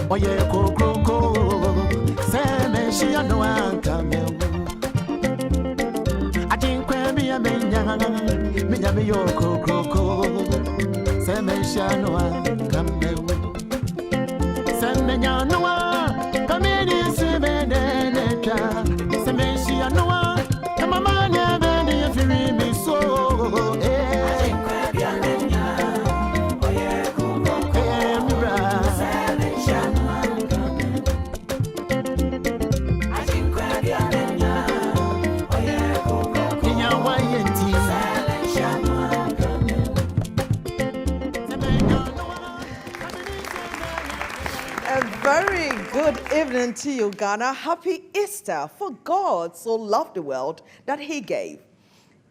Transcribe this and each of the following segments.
Oye koko se me shi no anka me ajinkwe mi amenya me yo koko se me shi no anka me se me nya no kamini se me ne ta se me shi no kama manya be ni firi mi so ajinkwe bi amenya oye koko mi bra Very good evening to you, Ghana. Happy Easter, for God so loved the world that he gave.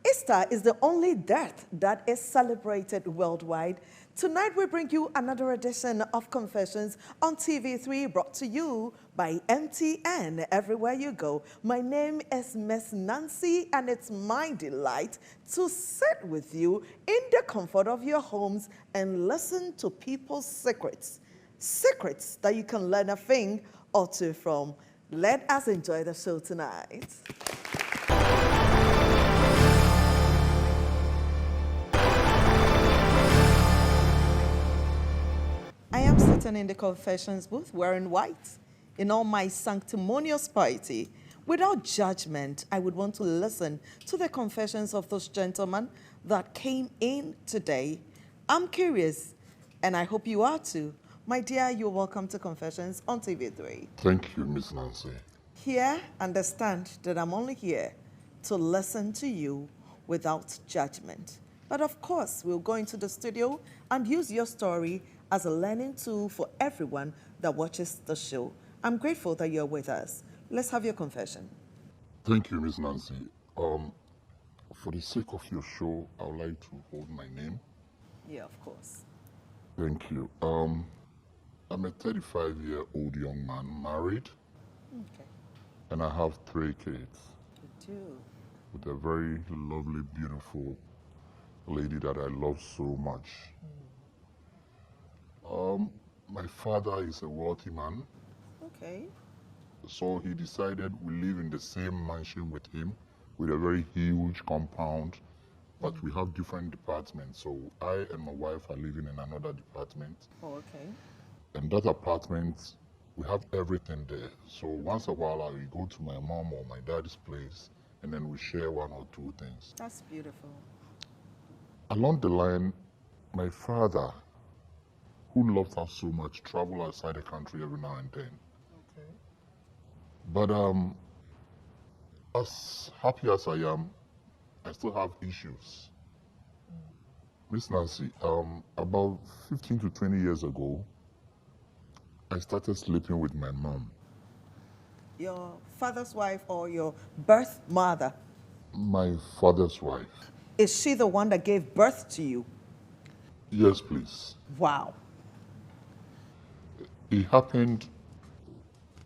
Easter is the only death that is celebrated worldwide. Tonight we bring you another edition of Confessions on TV3, brought to you by MTN, everywhere you go. My name is Miss Nancy, and it's my delight to sit with you in the comfort of your homes and listen to people's secrets. Secrets that you can learn a thing or two from. Let us enjoy the show tonight. I am sitting in the confessions booth wearing white in all my sanctimonious piety. Without judgment, I would want to listen to the confessions of those gentlemen that came in today. I'm curious, and I hope you are too. My dear, you're welcome to Confessions on TV3. Thank you, Miss Nancy. Here, understand that I'm only here to listen to you without judgment. But of course, we'll go into the studio and use your story as a learning tool for everyone that watches the show. I'm grateful that you're with us. Let's have your confession. Thank you, Miss Nancy. For the sake of your show, I would like to hold my name. Yeah, of course. Thank you. I'm a 35-year-old young man, married. Okay. And I have 3 kids. You do. With a very lovely, beautiful lady that I love so much. My father is a wealthy man. Okay. So he decided we live in the same mansion with him, with a very huge compound, but we have different departments. So I and my wife are living in another department. Oh, okay. And that apartment, we have everything there. So once a while, I will go to my mom or my dad's place, and then we share 1 or 2 things. That's beautiful. Along the line, my father, who loves us so much, travel outside the country every now and then. Okay. But as happy as I am, I still have issues. Miss Nancy, about 15 to 20 years ago, I started sleeping with my mom. Your father's wife or your birth mother? My father's wife. Is she the one that gave birth to you? Yes, please. Wow. It happened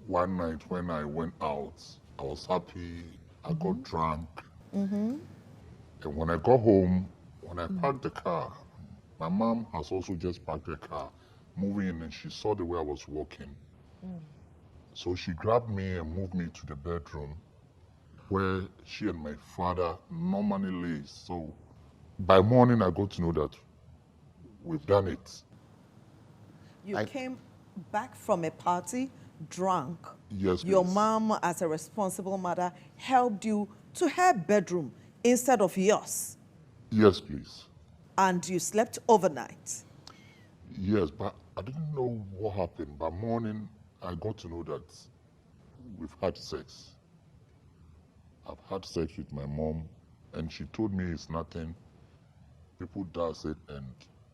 one night when I went out. I was happy, I got drunk. And when I got home, when I parked the car, my mom has also just parked the car, moving in, and she saw the way I was walking. So she grabbed me and moved me to the bedroom where she and my father normally lays. So by morning, I got to know that we've done it. You came back from a party drunk. Yes, Your please. mom, as a responsible mother, helped you to her bedroom instead of yours. Yes, please. And you slept overnight. Yes, but I didn't know what happened. By morning, I got to know that we've had sex. I've had sex with my mom, and she told me it's nothing. People does it, and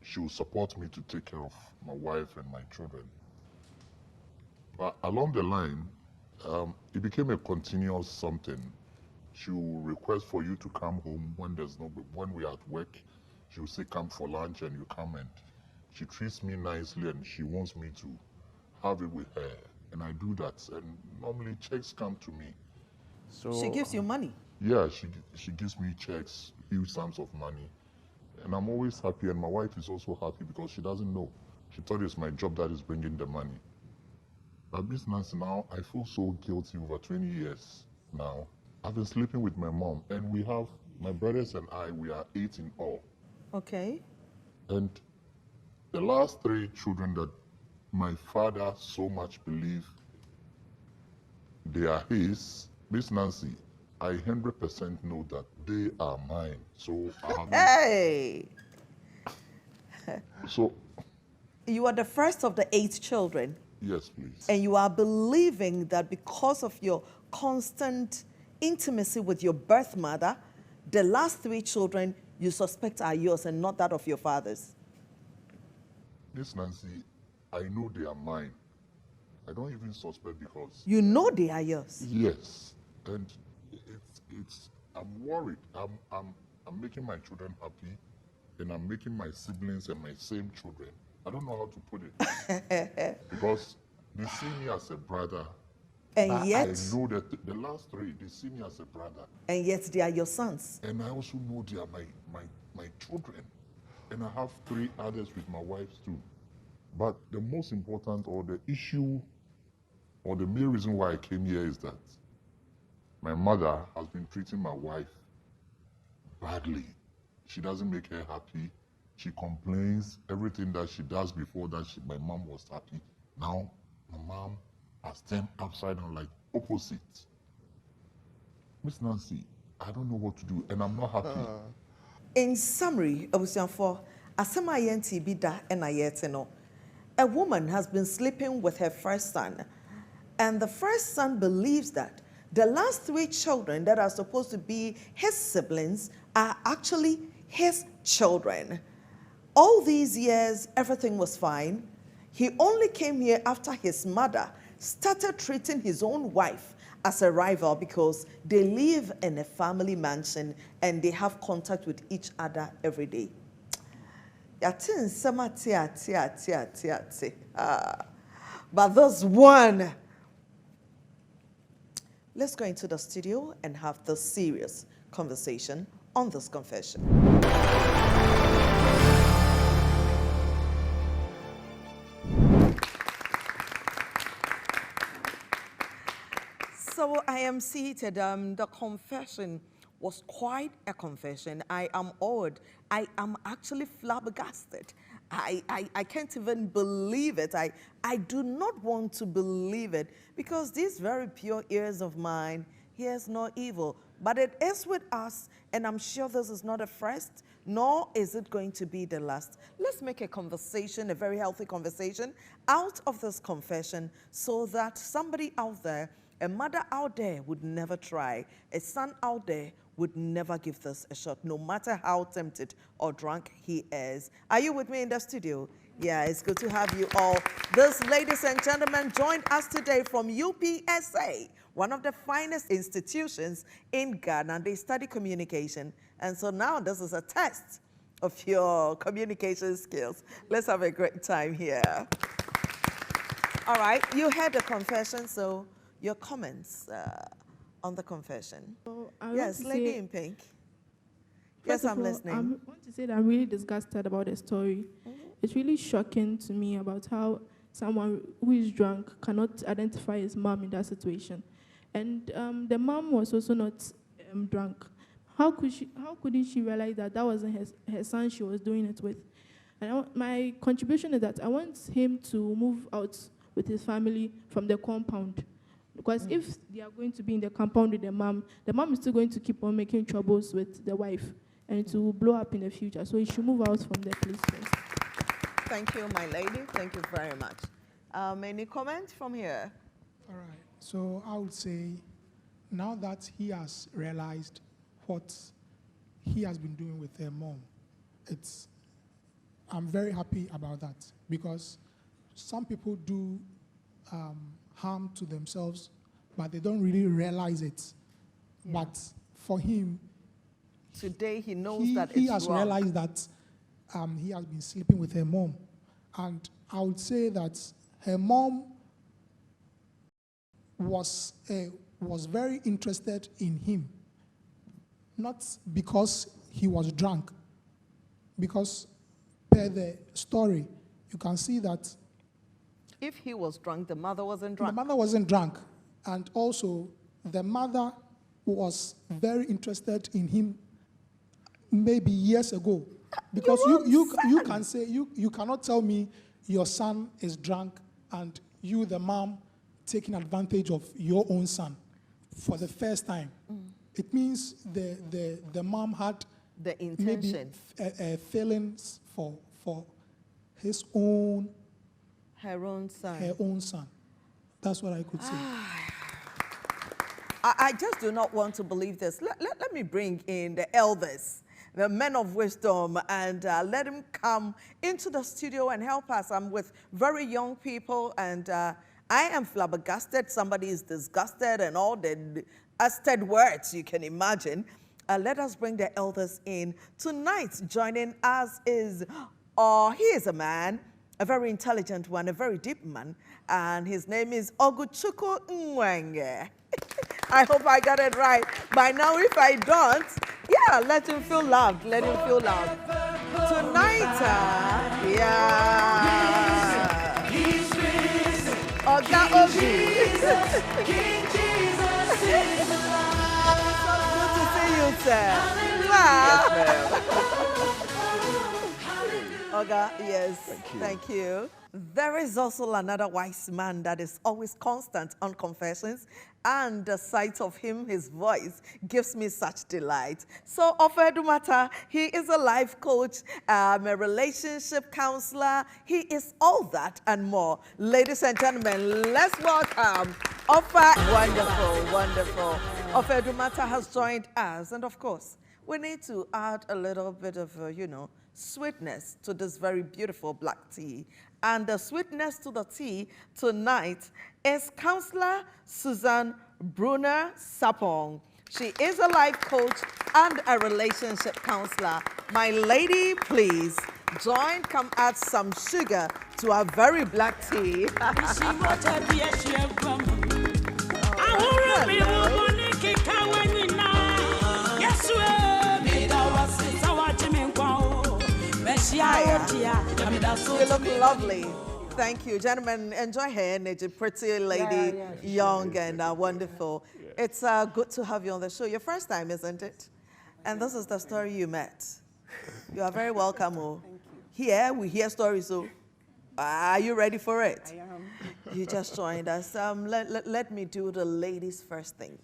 she will support me to take care of my wife and my children. But along the line, it became a continuous something. She will request for you to come home when we're at work. She will say, come for lunch, and you come, and she treats me nicely, and she wants me to have it with her. And I do that. And normally checks come to me. So She gives you money. yeah, she gives me checks, huge sums of money, and I'm always happy. And my wife is also happy because she doesn't know. She thought it's my job that is bringing the money. But Miss Nancy, now I feel so guilty over 20 years now. I've been sleeping with my mom, and we have my brothers and I. We are 8 in all, Okay. and the last 3 children that my father so much believe they are his, Miss Nancy, I 100% know that they are mine. So I haven't. Hey, So you are the first of the 8 children, yes, please. and you are believing that because of your constant intimacy with your birth mother, the last 3 children you suspect are yours and not that of your father's. Miss Nancy, I know they are mine. I don't even suspect because You know they are yours. yes, and it's I'm worried. I'm making my children happy, and I'm making my siblings and my same children. I don't know how to put it because they see me as a brother. And But yet, I know that the last 3 they see me as a brother, they are your sons. and I also know they are my children, and I have 3 others with my wife too. But the most important, or the issue, or the main reason why I came here is that my mother has been treating my wife badly. She doesn't make her happy. She complains everything that she does before that my mom was happy. Now my mom has turned upside down like opposite. Miss Nancy, I don't know what to do, and I'm not happy. In summary, abusuafo, asɛm a yɛnti bi da ɛna yɛte no, a woman has been sleeping with her first son, and the first son believes that the last 3 children that are supposed to be his siblings are actually his children. All these years, everything was fine. He only came here after his mother started treating his own wife as a rival because they live in a family mansion and they have contact with each other every day. But there's one. Let's go into the studio and have this serious conversation on this confession. So I am seated. The confession was quite a confession. I am awed. I am actually flabbergasted. I can't even believe it. I do not want to believe it because these very pure ears of mine hears no evil. But it is with us, and I'm sure this is not a first, nor is it going to be the last. Let's make a conversation, a very healthy conversation, out of this confession so that somebody out there, a mother out there would never try, a son out there would never give this a shot, no matter how tempted or drunk he is. Are you with me in the studio? Yeah, it's good to have you all. This, ladies and gentlemen, joined us today from UPSA, one of the finest institutions in Ghana. They study communication. And so now this is a test of your communication skills. Let's have a great time here. All right, you heard the confession, so your comments on the confession. So Yes, lady in pink. Yes, I'm listening. I want to say that I'm really disgusted about the story. It's really shocking to me about how someone who is drunk cannot identify his mom in that situation. And the mom was also not drunk. How couldn't she realize that that wasn't her son she was doing it with? And my contribution is that I want him to move out with his family from the compound. Because if they are going to be in the compound with the mom is still going to keep on making troubles with the wife, and it will blow up in the future. So he should move out from the place first. Thank you, my lady. Thank you very much. Any comments from here? All right. So I would say, now that he has realized what he has been doing with her mom, I'm very happy about that, because some people do harm to themselves, but they don't really realize it. Yeah. But for him, today he knows that he it's has wrong. realized that he has been sleeping with her mom. And I would say that her mom was was very interested in him, not because he was drunk, because per the story, you can see that If he was drunk, the mother wasn't drunk. the mother wasn't drunk, and also the mother was very interested in him maybe years ago. Because you can say, you cannot tell me your son is drunk and you, the mom, taking advantage of your own son for the first time. It means the mom had The maybe intention. feelings for his own, Her own son. her own son. That's what I could say. I just do not want to believe this. Let me bring in the elders, the men of wisdom, and let them come into the studio and help us. I'm with very young people, and I am flabbergasted. Somebody is disgusted, and all the asted words you can imagine. Let us bring the elders in. Tonight, joining us is, he is a man, a very intelligent one, a very deep man, and his name is Oguchukwu Nwenge. I hope I got it right. By now, if I don't, yeah, let him feel loved. Let him feel loved. Tonight, yeah. Oga Obi. Good to see you, sir. Oga, yes, thank you. There is also another wise man that is always constant on confessions, and the sight of him, his voice, gives me such delight. So, Ofedumata, he is a life coach, a relationship counselor. He is all that and more. Ladies and gentlemen, let's welcome Ofa. Wonderful, wonderful. Ofedumata has joined us, and of course, we need to add a little bit of, sweetness to this very beautiful black tea. And the sweetness to the tea tonight is Counselor Susan Brunner Sapong. She is a life coach and a relationship counselor. My lady, please join, come add some sugar to our very black tea. You look lovely. Thank you. Gentlemen, enjoy her energy. Pretty lady, young and wonderful. Yeah. It's good to have you on the show. Your first time, isn't it? And this is the story you met. You are very welcome. Oh. Thank you. Here, we hear stories. So, are you ready for it? I am. You just joined us. Let me do the ladies' first thing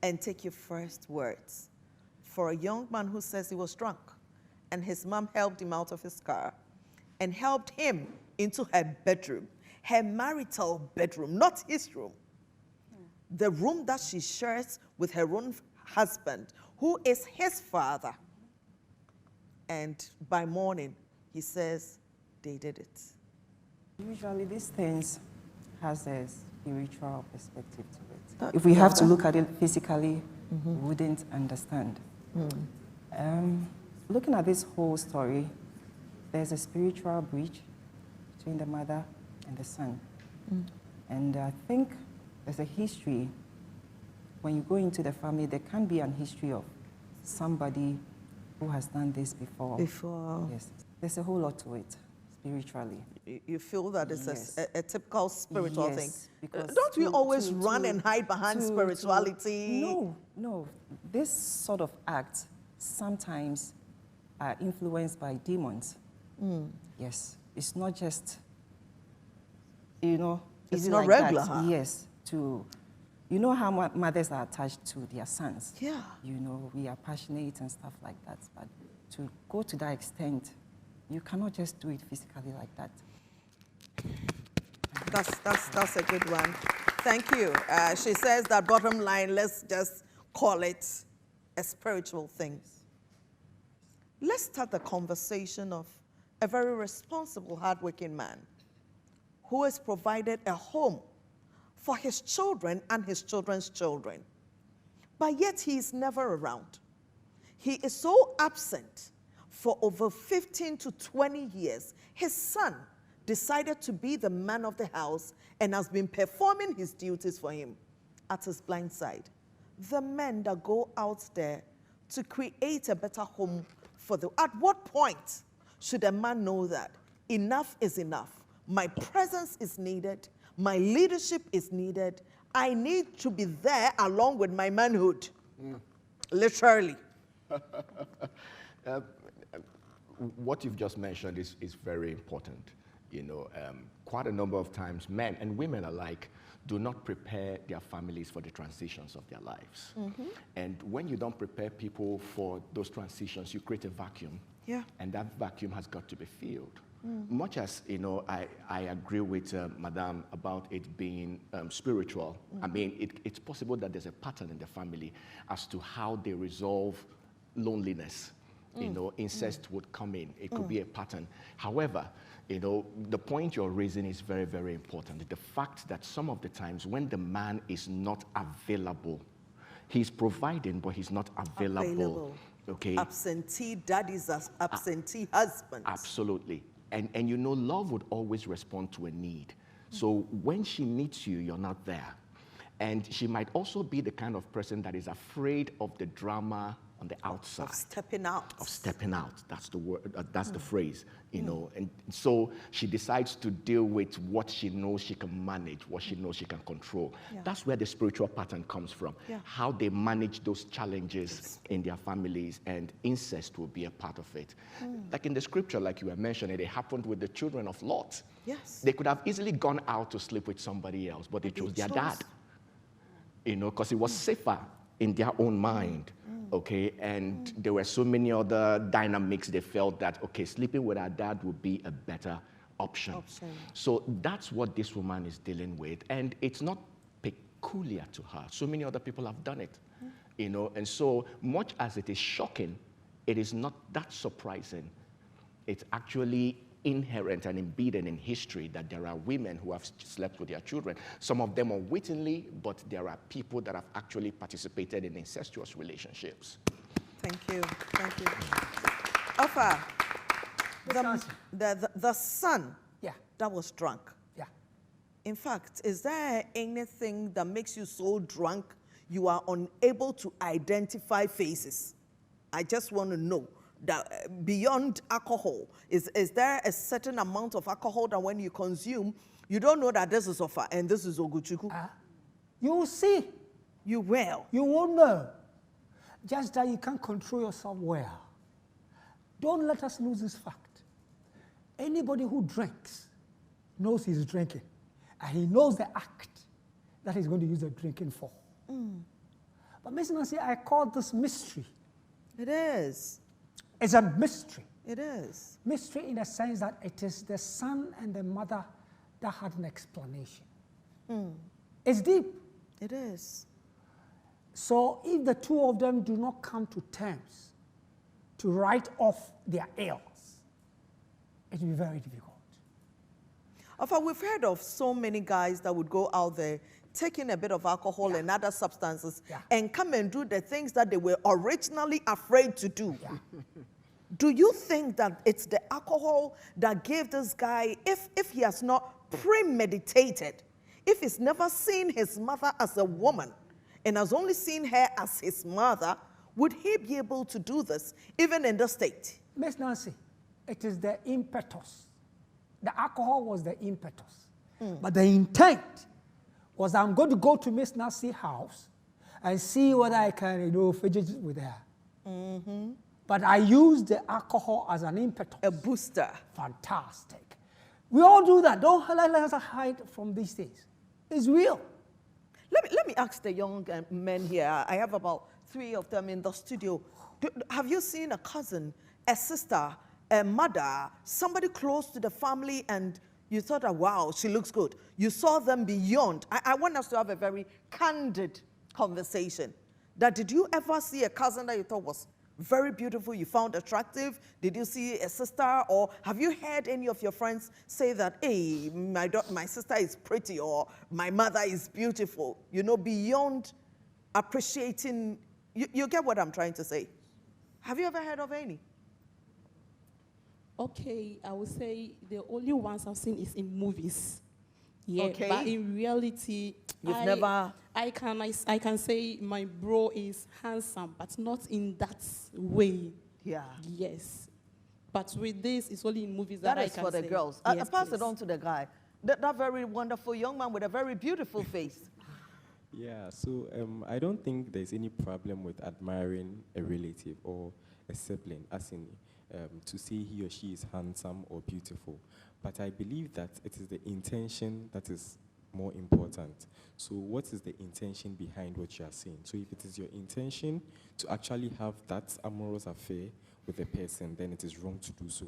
and take your first words. For a young man who says he was drunk, and his mom helped him out of his car and helped him into her bedroom, her marital bedroom, not his room. The room that she shares with her own husband, who is his father. And by morning, he says they did it. Usually these things has a spiritual perspective to it. If we have to look at it physically, we wouldn't understand. Looking at this whole story, there's a spiritual breach between the mother and the son. And I think there's a history. When you go into the family, there can be an history of somebody who has done this before. Yes. There's a whole lot to it, spiritually. You feel that it's Yes. a typical spiritual thing? Because don't we always run and hide behind spirituality? No. This sort of act sometimes are influenced by demons. Yes, it's not just, it's easy not like regular, that. huh? Yes, you know how mothers are attached to their sons. Yeah. We are passionate and stuff like that, but to go to that extent, you cannot just do it physically like that. That's a good one. Thank you. She says that bottom line, let's just call it a spiritual thing. Let's start the conversation of a very responsible, hardworking man who has provided a home for his children and his children's children. But yet he is never around. He is so absent for over 15 to 20 years. His son decided to be the man of the house and has been performing his duties for him. at his blind side. The men that go out there to create a better home for the... At what point should a man know that enough is enough? My presence is needed. My leadership is needed. I need to be there along with my manhood. Literally. What you've just mentioned is very important. You know, quite a number of times, men and women alike do not prepare their families for the transitions of their lives. And when you don't prepare people for those transitions, you create a vacuum. Yeah. And that vacuum has got to be filled. Much as, you know, I agree with Madame about it being spiritual. I mean, it's possible that there's a pattern in the family as to how they resolve loneliness. You know, incest would come in. It could be a pattern. However, you know, the point you're raising is very, very important. The fact that some of the times when the man is not available, he's providing, but he's not available. Okay. Absentee daddies, absentee husbands. Absolutely. And you know, love would always respond to a need. So when she needs you, you're not there. And she might also be the kind of person that is afraid of the drama on the outside. Of stepping out. Of stepping out. That's the word, that's the phrase, you know. And so she decides to deal with what she knows she can manage, what she knows she can control. Yeah. That's where the spiritual pattern comes from. Yeah. How they manage those challenges in their families, and incest will be a part of it. Like in the scripture, like you were mentioning, it happened with the children of Lot. Yes. They could have easily gone out to sleep with somebody else, but they chose their dad. You know, because it was safer in their own mind. Okay, and there were so many other dynamics they felt that, okay, sleeping with our dad would be a better option. So that's what this woman is dealing with, and it's not peculiar to her. So many other people have done it, you know, and so much as it is shocking, it is not that surprising. It's actually inherent and embedded in history that there are women who have slept with their children. Some of them unwittingly, but there are people that have actually participated in incestuous relationships. Thank you. Thank you. Alpha, the son that was drunk. Yeah. In fact, is there anything that makes you so drunk you are unable to identify faces? I just want to know. That beyond alcohol, is there a certain amount of alcohol that when you consume, you don't know that this is Ofa and this is Oguchuku? You will see. You will. You won't know. Just that you can't control yourself well. Don't let us lose this fact. Anybody who drinks knows he's drinking, and he knows the act that he's going to use the drinking for. But Miss Nancy, I call this mystery. It is. It's a mystery. It is. Mystery in the sense that it is the son and the mother that had an explanation. It's deep. It is. So if the two of them do not come to terms to write off their ills, it will be very difficult. We've heard of so many guys that would go out there taking a bit of alcohol and other substances and come and do the things that they were originally afraid to do. Do you think that it's the alcohol that gave this guy, if he has not premeditated, if he's never seen his mother as a woman and has only seen her as his mother, would he be able to do this even in the state? Miss Nancy, it is the impetus. The alcohol was the impetus. But the intent was, I'm going to go to Miss Nancy's house and see whether I can, fidget with her. But I used the alcohol as an impetus. A booster. Fantastic. We all do that. Don't let us hide from these things. It's real. Let me ask the young men here. I have about 3 of them in the studio. Have you seen a cousin, a sister, a mother, somebody close to the family, and you thought, wow, she looks good. You saw them beyond. I want us to have a very candid conversation. Did you ever see a cousin that you thought was very beautiful, you found attractive? Did you see a sister? Or have you heard any of your friends say that, hey, my sister is pretty, or my mother is beautiful? Beyond appreciating, you get what I'm trying to say. Have you ever heard of any? Okay, I would say the only ones I've seen is in movies. Yeah, Okay. but in reality, You've never... I can say my bro is handsome, but not in that way. Yeah. Yes. But with this, it's only in movies that That I is can for the say. girls. Yes, Pass please. it on to the guy. That very wonderful young man with a very beautiful face. Yeah, so I don't think there's any problem with admiring a relative or a sibling, as in to say he or she is handsome or beautiful. But I believe that it is the intention that is more important. So what is the intention behind what you are saying? So if it is your intention to actually have that amorous affair with a person, then it is wrong to do so.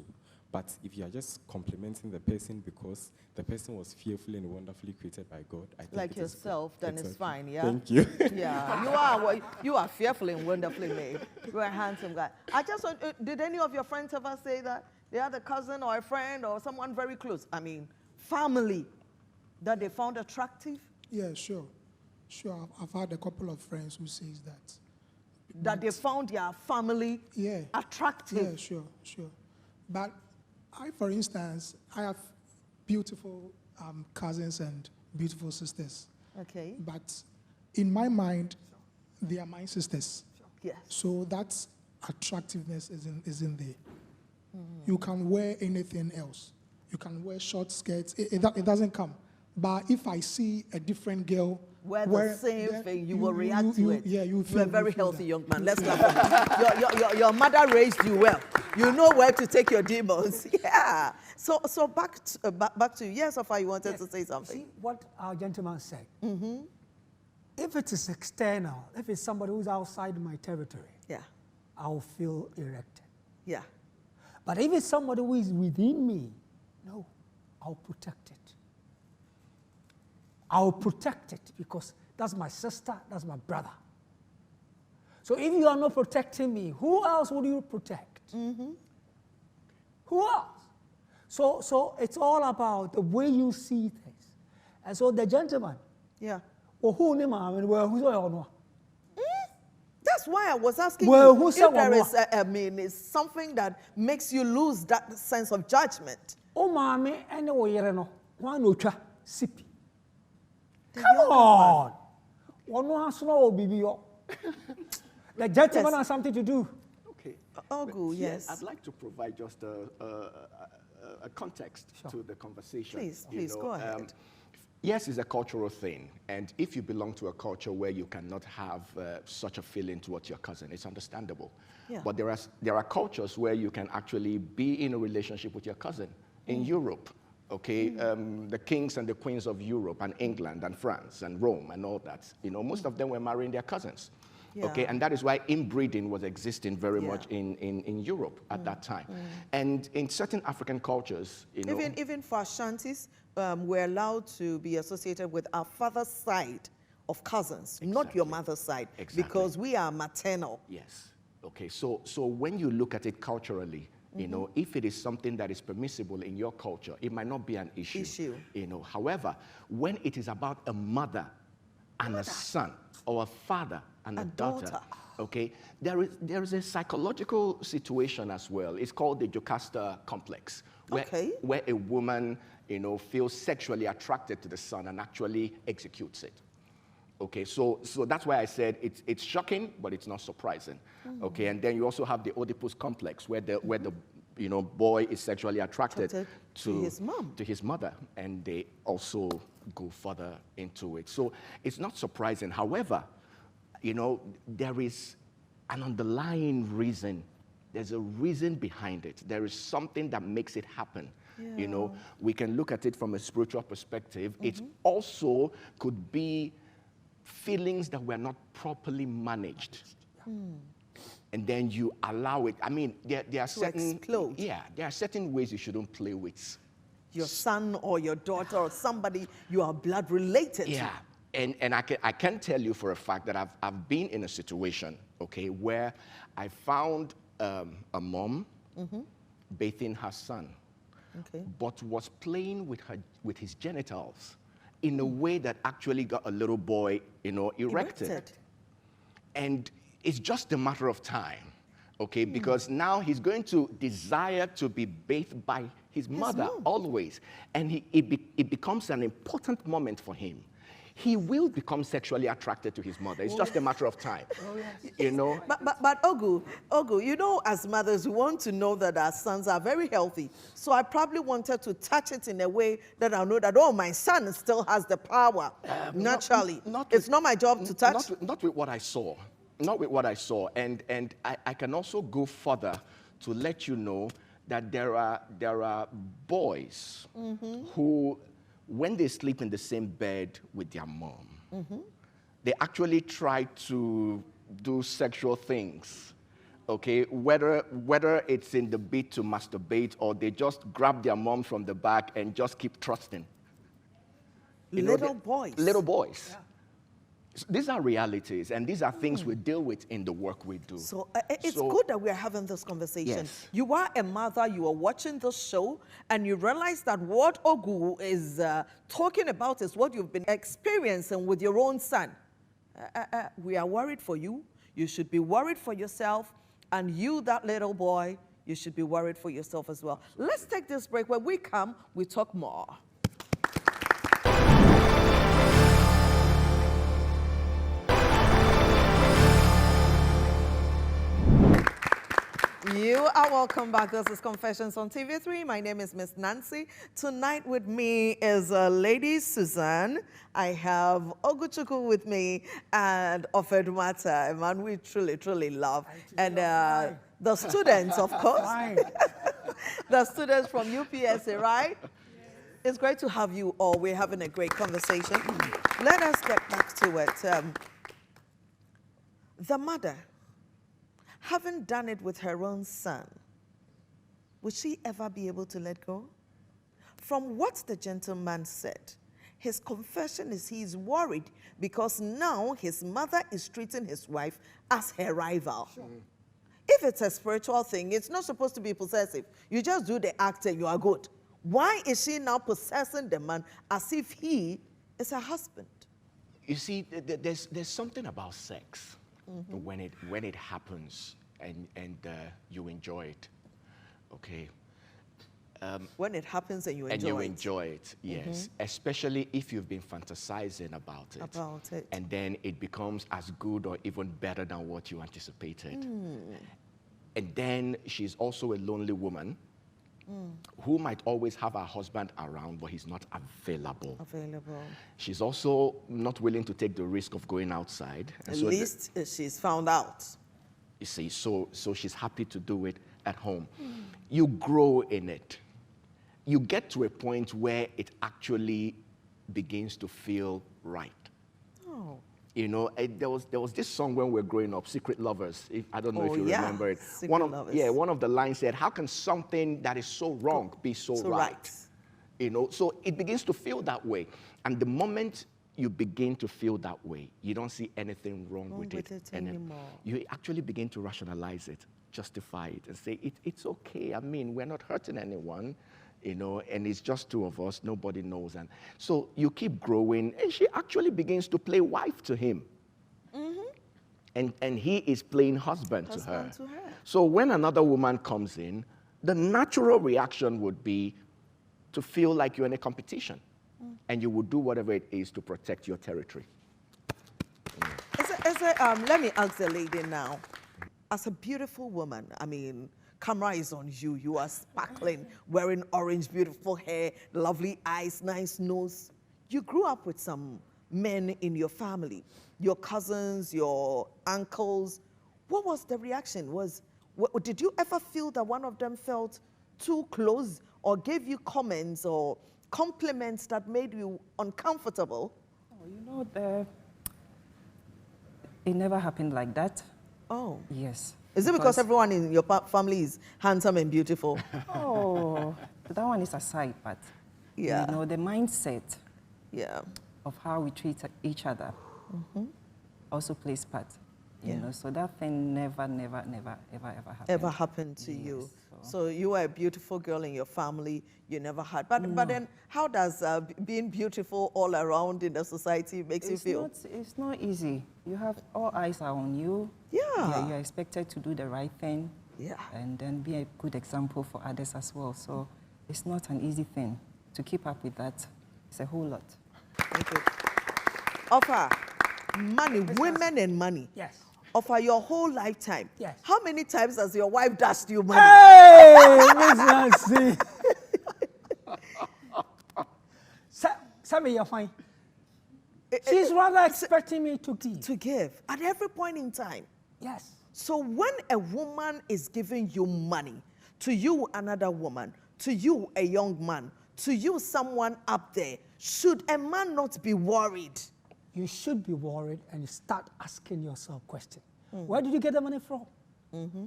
But if you are just complimenting the person because the person was fearfully and wonderfully created by God, I think Like yourself, then it's fine, yeah? Thank you. Yeah, you are fearfully and wonderfully made. You're a handsome guy. I just want, did any of your friends ever say that they had a cousin or a friend or someone very close, I mean, family, that they found attractive? Yeah, sure. Sure, I've had a couple of friends who says that. That they found their family attractive? Yeah, sure. But I, for instance, I have beautiful cousins and beautiful sisters. Okay. But in my mind, they are my sisters. Yes. So that attractiveness is in there. You can wear anything else. You can wear short skirts. It doesn't come. But if I see a different girl wear the same thing, you will react to it. Yeah, You're a very healthy young man. Let's clap. Your mother raised you well. You know where to take your demons. Yeah. So back to you. Yes, Safa, you wanted to say something. See what our gentleman said. If it is external, if it's somebody who's outside my territory, I'll feel erected. Yeah. But if it's somebody who is within me, no, I'll protect it. I'll protect it because that's my sister, that's my brother. So if you are not protecting me, who else would you protect? Who else? So it's all about the way you see things. And so the gentleman, well, who name who's that's why I was asking well, you if there is, it's something that makes you lose that sense of judgment. Oh, mommy, and the way no one will try sippy. Come on. One wants no baby. The gentleman has something to do. Okay. Ogu, yes. I'd like to provide just a context to the conversation. Please, go ahead. Yes, it's a cultural thing. And if you belong to a culture where you cannot have such a feeling towards your cousin, it's understandable. Yeah. But there are cultures where you can actually be in a relationship with your cousin. In Europe, okay, the kings and the queens of Europe and England and France and Rome and all that, most of them were marrying their cousins. Yeah. Okay, and that is why inbreeding was existing very much in Europe at that time. And in certain African cultures, even for Ashantis, we're allowed to be associated with our father's side of cousins, not your mother's side, because we are maternal. Yes. Okay, so when you look at it culturally, if it is something that is permissible in your culture, it might not be an issue. However, when it is about a mother and a son, or a father and a daughter, okay, there is a psychological situation as well. It's called the Jocasta complex, where a woman, feels sexually attracted to the son and actually executes it. Okay, so that's why I said it's shocking, but it's not surprising. Okay, and then you also have the Oedipus complex, where the boy is sexually attracted to his mom, to his mother, and they also go further into it. So it's not surprising. However, there is an underlying reason. There's a reason behind it. There is something that makes it happen. Yeah. We can look at it from a spiritual perspective. It also could be feelings that were not properly managed. And then you allow it. I mean, there are certain explode. There are certain ways you shouldn't play with your son or your daughter or somebody you are blood related to. And I can tell you for a fact that I've been in a situation, okay, where I found a mom bathing her son, but was playing with his genitals in a way that actually got a little boy, erected. And it's just a matter of time, okay, because now he's going to desire to be bathed by his mother, always. And it becomes an important moment for him. He will become sexually attracted to his mother. It's just a matter of time. You know? But Ogu, you know, as mothers, we want to know that our sons are very healthy. So I probably wanted to touch it in a way that I know that, oh, my son still has the power, naturally. It's not my job to touch. Not with what I saw. Not with what I saw. And I can also go further to let you know that there are boys who, when they sleep in the same bed with their mom, they actually try to do sexual things, okay? Whether it's in the bid to masturbate or they just grab their mom from the back and just keep thrusting. Little boys. Little boys. Yeah. These are realities, and these are things we deal with in the work we do. So it's good that we're having this conversation. Yes. You are a mother, you are watching this show, and you realize that what Ogu is talking about is what you've been experiencing with your own son. We are worried for you. You should be worried for yourself, and you, that little boy, you should be worried for yourself as well. Let's take this break. When we come, we talk more. You are welcome back. This is Confessions on TV3. My name is Miss Nancy. Tonight with me is Lady Suzanne. I have Oguchukwu with me and Ofedumata, a man we truly, truly love. And the students, of course. The students from UPSA, right? It's great to have you all. We're having a great conversation. Let us get back to it. The mother, having done it with her own son, would she ever be able to let go? From what the gentleman said, his confession is he's worried because now his mother is treating his wife as her rival. Sure. If it's a spiritual thing, it's not supposed to be possessive. You just do the act and you are good. Why is she now possessing the man as if he is her husband? You see, there's something about sex. When it happens and you enjoy it, okay? When it happens and you enjoy it, yes. Especially if you've been fantasizing about it. And then it becomes as good or even better than what you anticipated. And then she's also a lonely woman who might always have her husband around, but he's not available. She's also not willing to take the risk of going outside. At least she's found out. You see, so she's happy to do it at home. You grow in it. You get to a point where it actually begins to feel right. Oh. You know, there was this song when we were growing up, Secret Lovers. I don't know if you remember it. One of the lines said, how can something that is so wrong be so right? You know, so it begins to feel that way. And the moment you begin to feel that way, you don't see anything wrong with it anymore. You actually begin to rationalize it, justify it, and say, it's okay. I mean, we're not hurting anyone. You know, and it's just two of us, nobody knows. And so you keep growing, and she actually begins to play wife to him. And he is playing husband to her. So when another woman comes in, the natural reaction would be to feel like you're in a competition. And you would do whatever it is to protect your territory. Let me ask the lady now. As a beautiful woman, I mean, camera is on you. You are sparkling, wearing orange, beautiful hair, lovely eyes, nice nose. You grew up with some men in your family, your cousins, your uncles. What was the reaction? Did you ever feel that one of them felt too close or gave you comments or compliments that made you uncomfortable? Oh, you know, it never happened like that. Oh. Yes. Is it because everyone in your family is handsome and beautiful? Oh, that one is aside, but you know, the mindset of how we treat each other also plays part. You know, so that thing never, ever happened. Ever happened to you? So you were a beautiful girl in your family, you never had. But then how does being beautiful all around in the society makes you feel? It's not easy. You have all eyes are on you. Yeah. You're expected to do the right thing. Yeah. And then be a good example for others as well. So It's not an easy thing. To keep up with that, it's a whole lot. Thank you. Offer money, women and money. Yes. Offer your whole lifetime. Yes. How many times has your wife dashed you money? Hey, Miss Nancy. Sammy, you're fine. She's rather expecting me to give. To give at every point in time. Yes. So when a woman is giving you money, to you another woman, to you a young man, to you someone up there, should a man not be worried? You should be worried and start asking yourself questions. Where did you get the money from?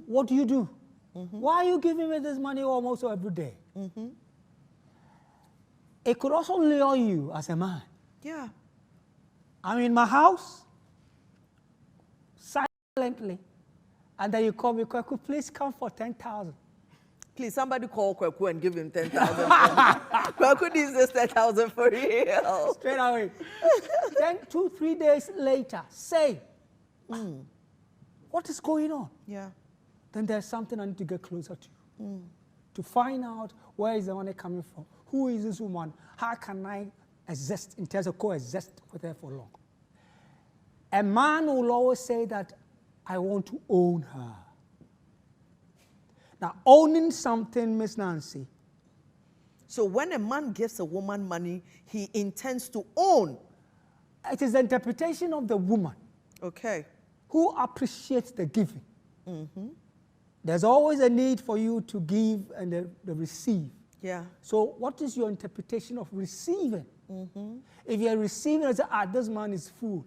What do you do? Why are you giving me this money almost every day? It could also lure you as a man. Yeah. I'm in my house, silently, and then you call me, Kwaku, please come for 10,000. Please, somebody call Kwaku and give him 10,000. Kwaku needs this 10,000 for real. Straight away. Then 2-3 days later, say, what is going on? Yeah. Then there's something I need to get closer to. To find out where is the money coming from? Who is this woman? How can I exist in terms of coexist with her for long? A man will always say that I want to own her. Now, owning something, Miss Nancy. So when a man gives a woman money, he intends to own. It is the interpretation of the woman. Okay. Who appreciates the giving. There's always a need for you to give and the receive. Yeah. So what is your interpretation of receiving? If you're receiving, it's this man is full.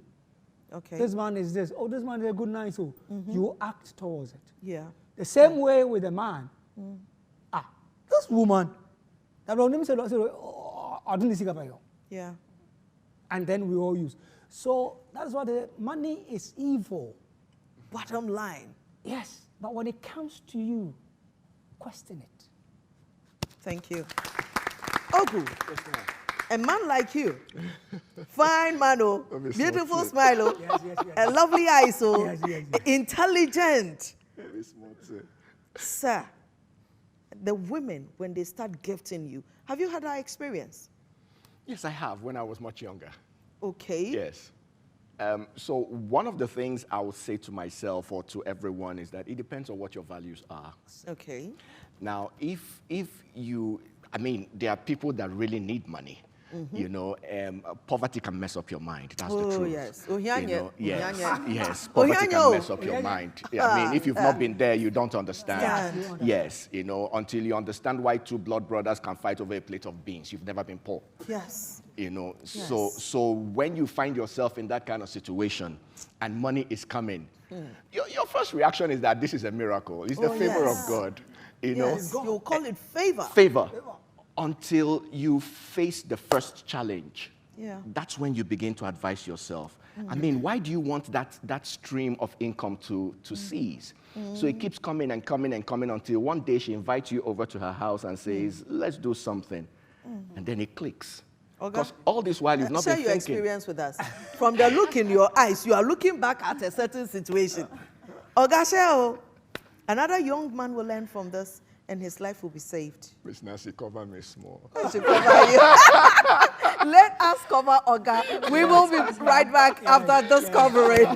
Okay. This man is this. Oh, this man is a good night. So you act towards it. Yeah. The same way with a man. This woman, Yeah. and then we all use. So that's why the money is evil. Bottom line. Yes, but when it comes to you, question it. Thank you. Ogu, a man like you, fine man, oh, beautiful smile, oh, a lovely eyes, oh, intelligent. Sir, the women, when they start gifting you, have you had that experience? Yes, I have when I was much younger. Okay. Yes. So one of the things I would say to myself or to everyone is that it depends on what your values are. Okay. Now, if you, I mean, there are people that really need money. You know, poverty can mess up your mind. That's the truth. Yes. You know, yes, poverty can mess up your mind. I mean, if you've not been there, you don't understand. Yes, you know, until you understand why two blood brothers can fight over a plate of beans, you've never been poor. Yes. You know, Yes. so when you find yourself in that kind of situation and money is coming, your first reaction is that this is a miracle. It's the favor of God. You know, You'll call it favor. Favor. Until you face the first challenge. Yeah. That's when you begin to advise yourself. I mean, why do you want that stream of income to cease? So it keeps coming and coming and coming until one day she invites you over to her house and says, let's do something. And then it clicks. Because all this while you've not been thinking. Share your thinking. experience with us. From the look in your eyes, you are looking back at a certain situation. Oga, another young man will learn from this and his life will be saved. Miss Nancy, cover me small. I should cover you. Let us cover Oga. We will be right back after this coverage.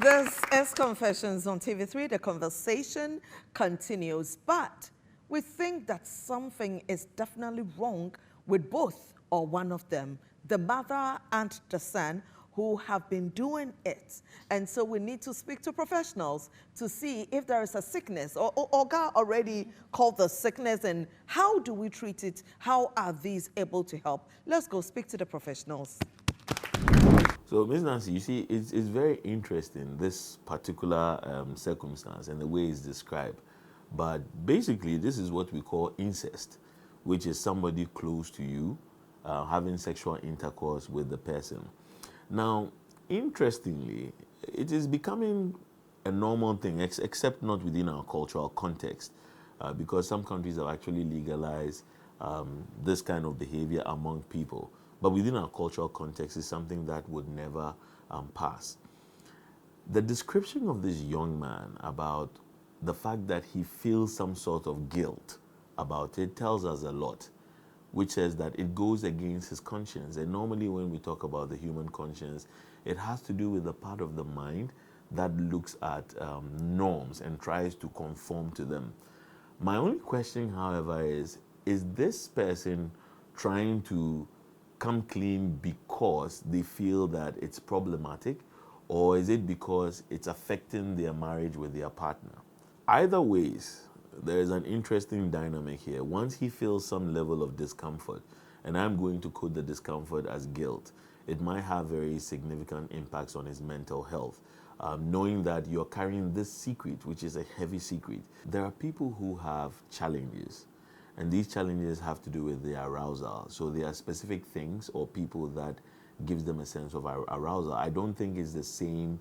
This is Confessions on TV3. The conversation continues, but we think that something is definitely wrong with both or one of them, the mother and the son, who have been doing it. And so we need to speak to professionals to see if there is a sickness, or Oga already called the sickness, and how do we treat it? How are these able to help? Let's go speak to the professionals. So, Ms. Nancy, you see, it's very interesting, this particular circumstance and the way it's described. But basically, this is what we call incest, which is somebody close to you having sexual intercourse with the person. Now, interestingly, it is becoming a normal thing, except not within our cultural context, because some countries have actually legalized this kind of behavior among people. But within our cultural context, it's something that would never pass. The description of this young man about the fact that he feels some sort of guilt about it tells us a lot, which says that it goes against his conscience. And normally when we talk about the human conscience, it has to do with the part of the mind that looks at norms and tries to conform to them. My only question, however, is this person trying to come clean because they feel that it's problematic, or is it because it's affecting their marriage with their partner? Either ways, there is an interesting dynamic here. Once he feels some level of discomfort, and I'm going to code the discomfort as guilt, it might have very significant impacts on his mental health. Knowing that you're carrying this secret, which is a heavy secret. There are people who have challenges, and these challenges have to do with their arousal. So there are specific things or people that gives them a sense of arousal. I don't think it's the same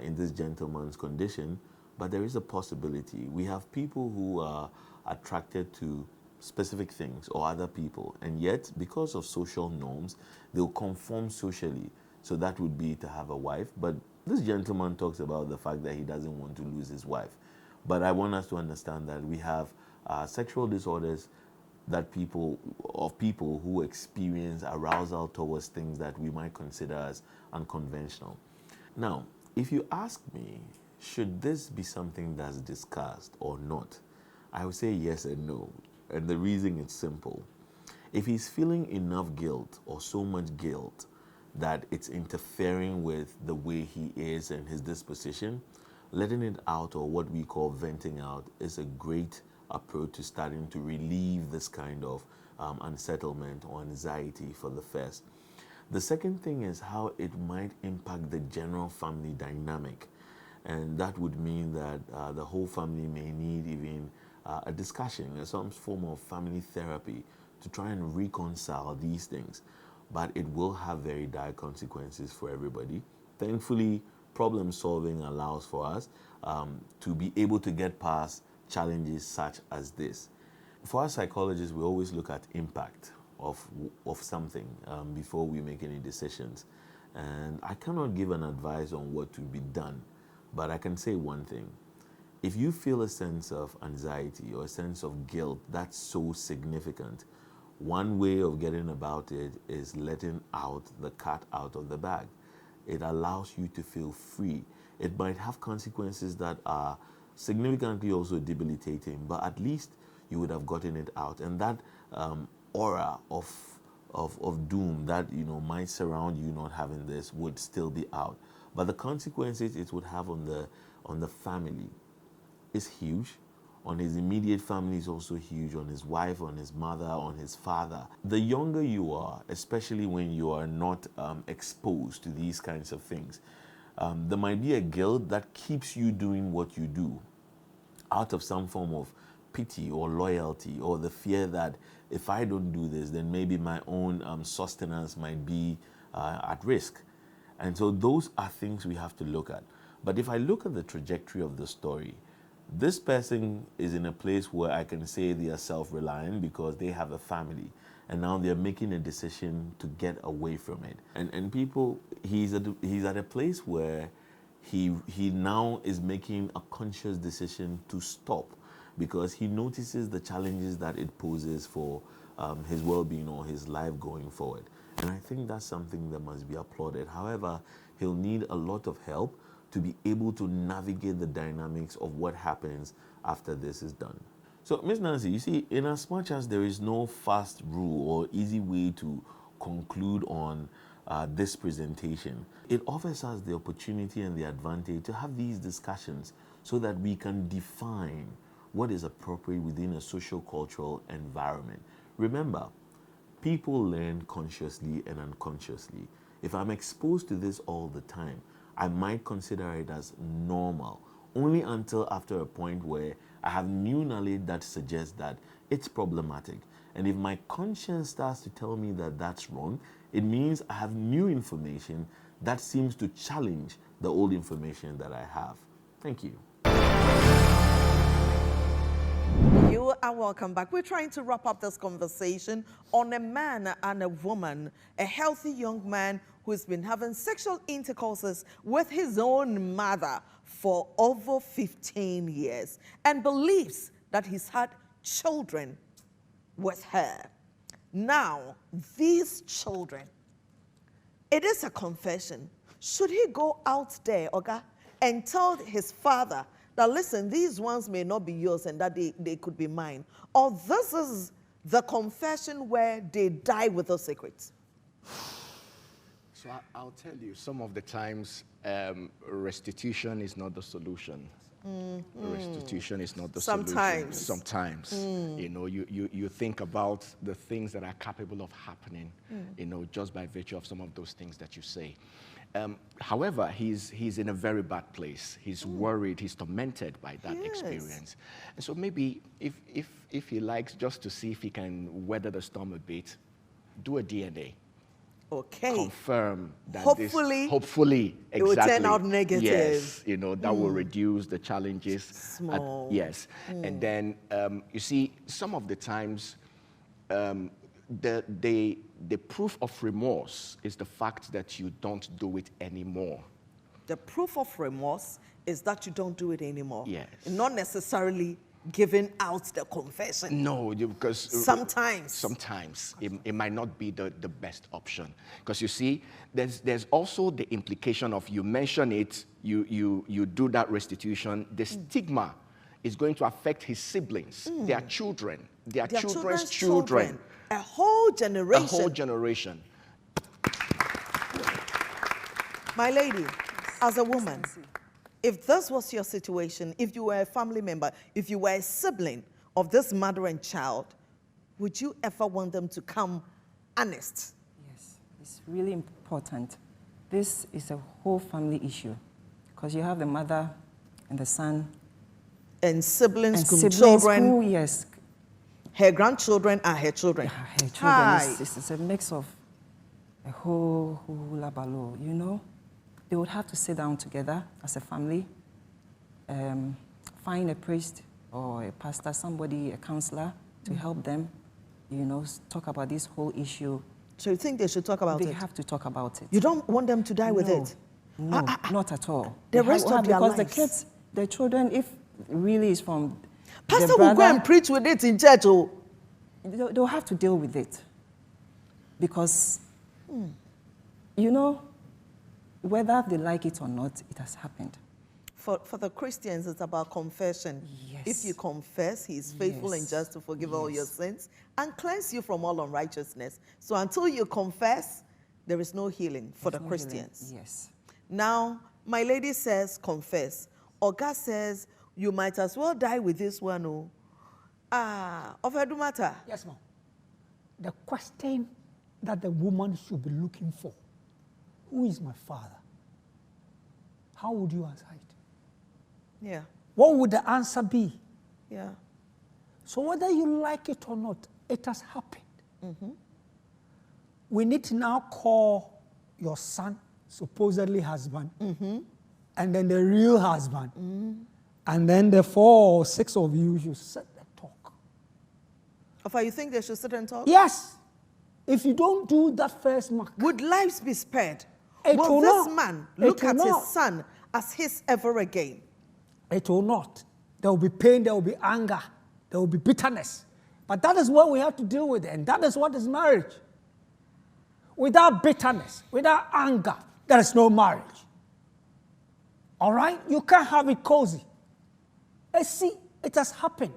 in this gentleman's condition, but there is a possibility. We have people who are attracted to specific things or other people, and yet because of social norms, they'll conform socially. So that would be to have a wife, but this gentleman talks about the fact that he doesn't want to lose his wife. But I want us to understand that we have sexual disorders that people who experience arousal towards things that we might consider as unconventional. Now, if you ask me, should this be something that's discussed or not? I would say yes and no. And the reason is simple. If he's feeling enough guilt or so much guilt that it's interfering with the way he is and his disposition, letting it out, or what we call venting out, is a great approach to starting to relieve this kind of unsettlement or anxiety for the first. The second thing is how it might impact the general family dynamic. And that would mean that the whole family may need even a discussion, some form of family therapy to try and reconcile these things. But it will have very dire consequences for everybody. Thankfully, problem solving allows for us to be able to get past challenges such as this. For us psychologists, we always look at impact of something before we make any decisions. And I cannot give an advice on what to be done, but I can say one thing. If you feel a sense of anxiety or a sense of guilt that's so significant, one way of getting about it is letting out the cat out of the bag. It allows you to feel free. It might have consequences that are significantly also debilitating, but at least you would have gotten it out. And that aura of doom that might surround you not having this would still be out. But the consequences it would have on the family is huge. On his immediate family is also huge, on his wife, on his mother, on his father. The younger you are, especially when you are not exposed to these kinds of things, there might be a guilt that keeps you doing what you do out of some form of pity or loyalty, or the fear that if I don't do this, then maybe my own sustenance might be at risk. And so those are things we have to look at. But if I look at the trajectory of the story, this person is in a place where I can say they are self-reliant because they have a family, and now they're making a decision to get away from it. And people, he's at a place where he now is making a conscious decision to stop because he notices the challenges that it poses for his well-being or his life going forward. And I think that's something that must be applauded. However, he'll need a lot of help to be able to navigate the dynamics of what happens after this is done. So, Ms. Nancy, you see, in as much as there is no fast rule or easy way to conclude on this presentation, it offers us the opportunity and the advantage to have these discussions so that we can define what is appropriate within a socio-cultural environment. Remember, people learn consciously and unconsciously. If I'm exposed to this all the time, I might consider it as normal, only until after a point where I have new knowledge that suggests that it's problematic. And if my conscience starts to tell me that that's wrong, it means I have new information that seems to challenge the old information that I have. Thank you. You are welcome back. We're trying to wrap up this conversation on a man and a woman, a healthy young man who's been having sexual intercourses with his own mother for over 15 years and believes that he's had children with her. Now, these children, it is a confession. Should he go out there, Oga, and tell his father that, listen, these ones may not be yours and that they could be mine? Or this is the confession where they die with the secrets? So I'll tell you, some of the times, restitution is not the solution. Restitution is not the solution. Sometimes. You know, you think about the things that are capable of happening, you know, just by virtue of some of those things that you say. However, he's in a very bad place. He's worried, he's tormented by that experience. And so maybe if he likes, just to see if he can weather the storm a bit, do a DNA. Okay. Confirm that hopefully exactly, it will turn out negative. Yes, you know, that will reduce the challenges. Small. Yes. And then, you see, some of the times, the proof of remorse is the fact that you don't do it anymore. The proof of remorse is that you don't do it anymore. Yes. Not necessarily giving out the confession. No, because sometimes it might not be the best option. Because you see, there's also the implication of, you mention it, you do that restitution, the stigma is going to affect his siblings, their children, their children's children. A whole generation. A whole generation. My lady, as a woman, if this was your situation, if you were a family member, if you were a sibling of this mother and child, would you ever want them to come honest? Yes, it's really important. This is a whole family issue because you have the mother and the son. And siblings, and children. Who, yes. Her grandchildren are her children. Her children. It's a mix of a whole hula baloo, you know? They would have to sit down together as a family, find a priest or a pastor, somebody, a counselor, to help them, you know, talk about this whole issue. So you think they should talk about it? They have to talk about it. You don't want them to die with it? No, not at all. The rest of their lives. Because the kids, the children, if really is from Pastor the brother, will go and preach with it in church. Oh. They'll have to deal with it. Because, you know, whether they like it or not, it has happened. For the Christians, it's about confession. Yes. If you confess, he is faithful and just to forgive all your sins and cleanse you from all unrighteousness. So until you confess, there is no healing for the Christians. Healing. Yes. Now, my lady says confess. Oga says you might as well die with this one. Oh. Of her do matter. Yes, ma'am. The question that the woman should be looking for, who is my father? How would you answer it? Yeah. What would the answer be? Yeah. So whether you like it or not, it has happened. We need to now call your son, supposedly husband, and then the real husband. And then the 4 or 6 of you should sit and talk. Ofa, you think they should sit and talk? Yes. If you don't do that first mark. Would lives be spared? Will this not. Man look at his son as his ever again? It will not. There will be pain, there will be anger, there will be bitterness. But that is what we have to deal with, and that is what is marriage. Without bitterness, without anger, there is no marriage. All right? You can't have it cozy. Let's see, it has happened.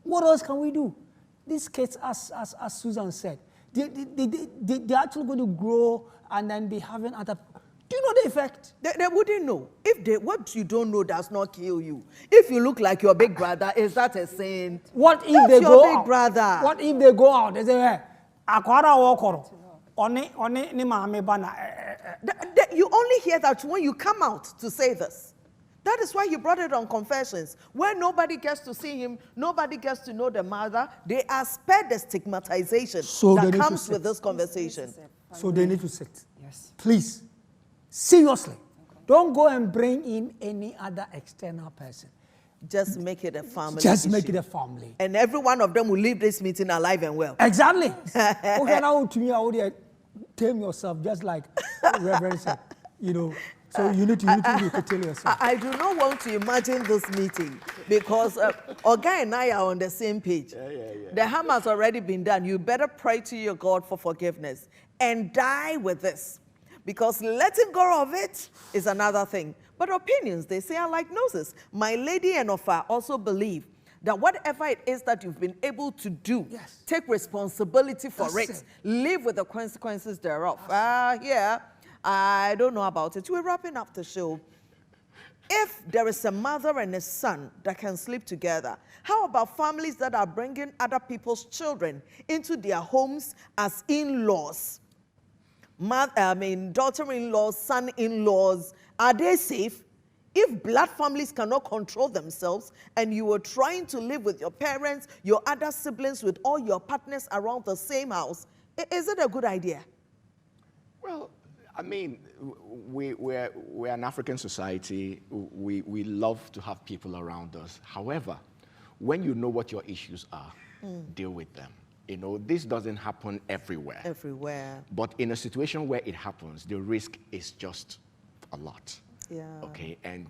What else can we do? These kids, as Susan said, they're actually going to grow and then be having other... Do you know the effect? They wouldn't know. What you don't know does not kill you. If you look like your big brother, is that a sin? What if That's they your go big out? brother. What if they go out? They say, hey, you only hear that when you come out to say this. That is why he brought it on Confessions, where nobody gets to see him, nobody gets to know the mother. They are spared the stigmatization that comes with this conversation. So they need to sit. Yes. Please, seriously, don't go and bring in any other external person. Just make it a family Just issue. make it a family. And every one of them will leave this meeting alive and well. Exactly. tame yourself, just like Reverend said, you know. So you need to curtail yourself. I do not want to imagine this meeting because Oga and I are on the same page. The harm has already been done. You better pray to your God for forgiveness and die with this, because letting go of it is another thing. But opinions, they say, are like noses. My lady and Ofa also believe that whatever it is that you've been able to do, take responsibility for it. Live with the consequences thereof. Yeah. I don't know about it. We're wrapping up the show. If there is a mother and a son that can sleep together, how about families that are bringing other people's children into their homes as in-laws? Daughter-in-laws, son-in-laws, are they safe? If blood families cannot control themselves and you were trying to live with your parents, your other siblings, with all your partners around the same house, is it a good idea? Well, I mean, we're an African society. We love to have people around us. However, when you know what your issues are, deal with them. You know, this doesn't happen everywhere. But in a situation where it happens, the risk is just a lot. Yeah. Okay, and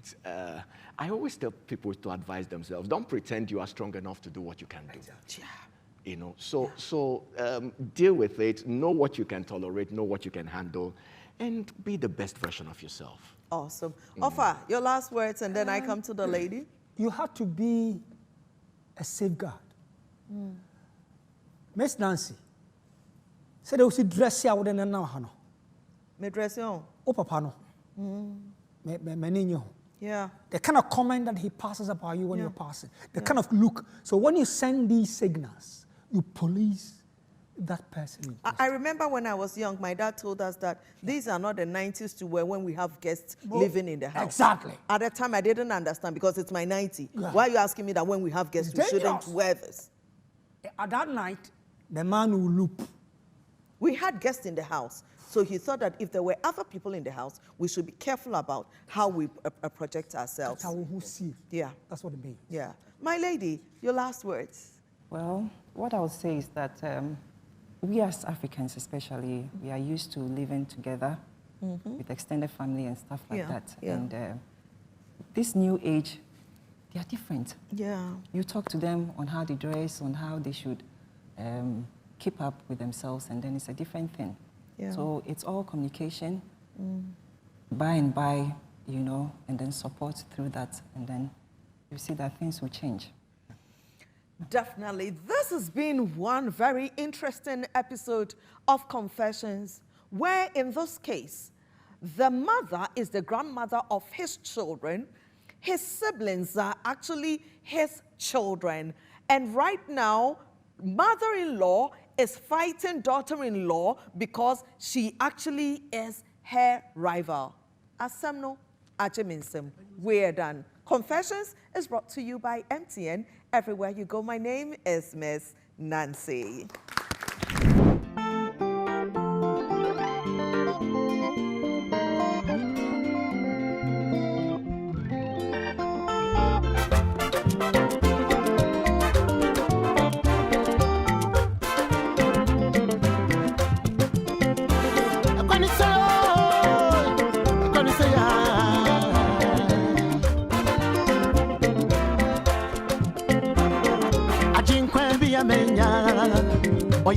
I always tell people to advise themselves, don't pretend you are strong enough to do what you can do. Yeah. You know, so deal with it, know what you can tolerate, know what you can handle, and be the best version of yourself. Awesome. Ofa, your last words, and then I come to the lady. You have to be a safeguard. Miss Nancy, said you see dress here with an now. Me dress you. Oh, papa no. Yeah. The kind of comment that he passes about you when you're passing, the kind of look. So when you send these signals, you police that person. I remember when I was young, my dad told us that these are not the 90s to where when we have guests living in the house. Exactly. At that time, I didn't understand because it's my 90. Yeah. Why are you asking me that when we have guests, we shouldn't wear this? At that night, the man will loop. We had guests in the house. So he thought that if there were other people in the house, we should be careful about how we project ourselves. That's how we see. Yeah. That's what it means. Yeah. My lady, your last words. Well, what I would say is that we as Africans especially, we are used to living together with extended family and stuff like that. Yeah. And this new age, they are different. Yeah. You talk to them on how they dress, on how they should keep up with themselves, and then it's a different thing. Yeah. So it's all communication, by and by, you know, and then support through that, and then you see that things will change. Definitely. This has been one very interesting episode of Confessions, where in this case, the mother is the grandmother of his children. His siblings are actually his children. And right now, mother-in-law is fighting daughter-in-law because she actually is her rival. Asemno, Acheminsem. We're done. Confessions is brought to you by MTN. Everywhere you go, my name is Miss Nancy. Oye,